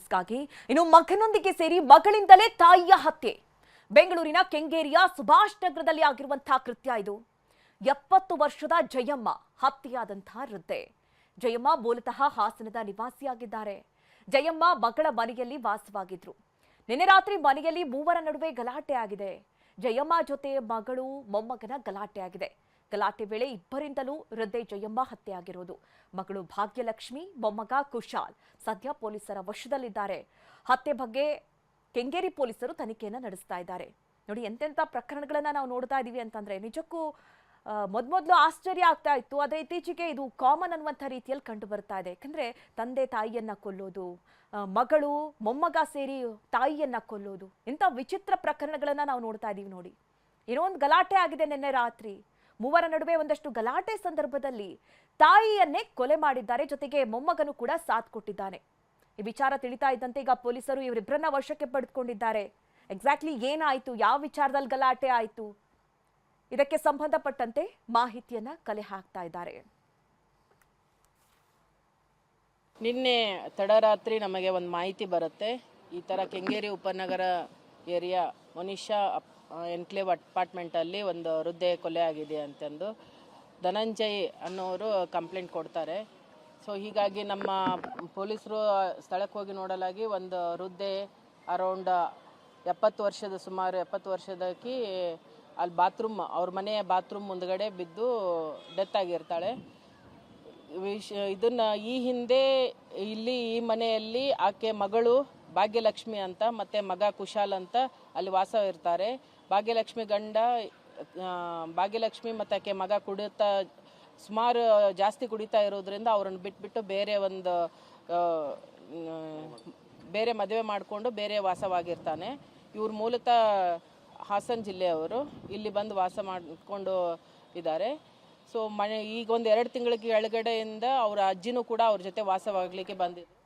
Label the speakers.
Speaker 1: ಡೀಟೇಲ್ಸ್ಗಾಗಿ ಇನ್ನು ಮಗನೊಂದಿಗೆ ಸೇರಿ ಮಗಳಿಂದಲೇ ತಾಯಿಯ ಹತ್ಯೆ. ಬೆಂಗಳೂರಿನ ಕೆಂಗೇರಿಯ ಸುಭಾಷ್ ನಗರದಲ್ಲಿ ಆಗಿರುವಂತಹ ಕೃತ್ಯ ಇದು. 70 ವರ್ಷದ ಜಯಮ್ಮ ಹತ್ಯೆಯಾದಂತಹ ವೃದ್ಧೆ. ಜಯಮ್ಮ ಮೂಲತಃ ಹಾಸನದ ನಿವಾಸಿಯಾಗಿದ್ದಾರೆ. ಜಯಮ್ಮ ಮಗಳ ಮನೆಯಲ್ಲಿ ವಾಸವಾಗಿದ್ರು. ನಿನ್ನೆ ರಾತ್ರಿ ಮನೆಯಲ್ಲಿ ಮೂವರ ನಡುವೆ ಗಲಾಟೆ ಆಗಿದೆ. ಜಯಮ್ಮ ಜೊತೆ ಮಗಳು ಮೊಮ್ಮಗನ ಗಲಾಟೆ ಆಗಿದೆ. ಗಲಾಟೆ ವೇಳೆ ಇಬ್ಬರಿಂದಲೂ ವೃದ್ಧೆ ಜಯಮ್ಮ ಹತ್ಯೆಯಾಗಿರುವುದು. ಮಗಳು ಭಾಗ್ಯಲಕ್ಷ್ಮಿ, ಮೊಮ್ಮಗ ಕುಶಾಲ್ ಸದ್ಯ ಪೊಲೀಸರ ವಶದಲ್ಲಿದ್ದಾರೆ. ಹತ್ಯೆ ಬಗ್ಗೆ ಕೆಂಗೇರಿ ಪೊಲೀಸರು ತನಿಖೆಯನ್ನು ನಡೆಸ್ತಾ ಇದ್ದಾರೆ. ನೋಡಿ, ಎಂತೆಂಥ ಪ್ರಕರಣಗಳನ್ನ ನಾವು ನೋಡ್ತಾ ಇದೀವಿ ಅಂತಂದ್ರೆ ನಿಜಕ್ಕೂ ಮೊದಲು ಆಶ್ಚರ್ಯ ಆಗ್ತಾ ಇತ್ತು. ಆದರೆ ಇತ್ತೀಚೆಗೆ ಇದು ಕಾಮನ್ ಅನ್ನುವಂಥ ರೀತಿಯಲ್ಲಿ ಕಂಡು ಬರ್ತಾ ಇದೆ. ಯಾಕಂದ್ರೆ ತಂದೆ ತಾಯಿಯನ್ನ ಕೊಲ್ಲೋದು, ಮಗಳು ಮೊಮ್ಮಗ ಸೇರಿ ತಾಯಿಯನ್ನ ಕೊಲ್ಲೋದು, ಇಂಥ ವಿಚಿತ್ರ ಪ್ರಕರಣಗಳನ್ನ ನಾವು ನೋಡ್ತಾ ಇದೀವಿ. ನೋಡಿ, ಏನೋ ಒಂದು ಗಲಾಟೆ ಆಗಿದೆ ನಿನ್ನೆ ರಾತ್ರಿ. ಮೂವರ ನಡುವೆ ಒಂದಷ್ಟು ಗಲಾಟೆ ಸಂದರ್ಭದಲ್ಲಿ ತಾಯಿಯನ್ನೇ ಕೊಲೆ ಮಾಡಿದ್ದಾರೆ. ಜೊತೆಗೆ ಮೊಮ್ಮಗನು ಕೂಡ ಸಾಥ್ ಕೊಟ್ಟಿದ್ದಾನೆ. ಈ ವಿಚಾರ ತಿಳಿತಾ ಇದ್ದಂತೆ ಈಗ ಪೊಲೀಸರು ಇವರಿಬ್ಬರನ್ನ ವಶಕ್ಕೆ ಪಡೆದುಕೊಂಡಿದ್ದಾರೆ. ಎಕ್ಸಾಕ್ಟ್ಲಿ ಏನಾಯ್ತು, ಯಾವ ವಿಚಾರದಲ್ಲಿ ಗಲಾಟೆ ಆಯ್ತು, ಇದಕ್ಕೆ ಸಂಬಂಧಪಟ್ಟಂತೆ ಮಾಹಿತಿಯನ್ನ ಕಲೆ ಹಾಕ್ತಾ ಇದ್ದಾರೆ.
Speaker 2: ನಿನ್ನೆ ತಡರಾತ್ರಿ ನಮಗೆ ಒಂದು ಮಾಹಿತಿ ಬರುತ್ತೆ. ಈ ಥರ ಕೆಂಗೇರಿ ಉಪನಗರ ಏರಿಯಾ ಮನಿಷಾ ಎನ್ಕ್ಲೇವ್ ಅಪಾರ್ಟ್ಮೆಂಟಲ್ಲಿ ಒಂದು ವೃದ್ಧೆ ಕೊಲೆ ಆಗಿದೆ ಅಂತಂದು ಧನಂಜಯ್ ಅನ್ನೋರು ಕಂಪ್ಲೇಂಟ್ ಕೊಡ್ತಾರೆ. ಸೊ ಹೀಗಾಗಿ ನಮ್ಮ ಪೊಲೀಸರು ಸ್ಥಳಕ್ಕೆ ಹೋಗಿ ನೋಡಲಾಗಿ ಒಂದು ವೃದ್ಧೆ ಅರೌಂಡ್ 70 ವರ್ಷದ ಸುಮಾರು 70 ವರ್ಷದಕ್ಕೆ ಅಲ್ಲಿ ಅವ್ರ ಮನೆಯ ಬಾತ್ರೂಮ್ ಮುಂದ್ಗಡೆ ಬಿದ್ದು ಡೆತ್ ಆಗಿರ್ತಾಳೆ. ಇದನ್ನ ಈ ಹಿಂದೆ ಇಲ್ಲಿ ಈ ಮನೆಯಲ್ಲಿ ಆಕೆ ಮಗಳು ಭಾಗ್ಯಲಕ್ಷ್ಮಿ ಅಂತ ಮತ್ತೆ ಮಗ ಕುಶಾಲ್ ಅಂತ ಅಲ್ಲಿ ವಾಸ ಇರ್ತಾರೆ. ಭಾಗ್ಯಲಕ್ಷ್ಮಿ ಗಂಡ ಭಾಗ್ಯಲಕ್ಷ್ಮಿ ಮತ್ತು ಆಕೆ ಮಗ ಸುಮಾರು ಜಾಸ್ತಿ ಕುಡಿತಾ ಇರೋದ್ರಿಂದ ಅವ್ರನ್ನ ಬಿಟ್ಬಿಟ್ಟು ಬೇರೆ ಮದುವೆ ಮಾಡಿಕೊಂಡು ಬೇರೆ ವಾಸವಾಗಿರ್ತಾನೆ. ಇವ್ರು ಮೂಲತಃ ಹಾಸನ ಜಿಲ್ಲೆಯವರು, ಇಲ್ಲಿ ಬಂದು ವಾಸ ಮಾಡಿಕೊಂಡು ಇದ್ದಾರೆ. ಸೊ ಈಗ ಒಂದು 2 ತಿಂಗಳಿಗೆ ಕೆಳಗಡೆಯಿಂದ ಅವರ ಅಜ್ಜಿನೂ ಕೂಡ ಅವ್ರ ಜೊತೆ ವಾಸವಾಗಲಿಕ್ಕೆ ಬಂದಿದ್ರು.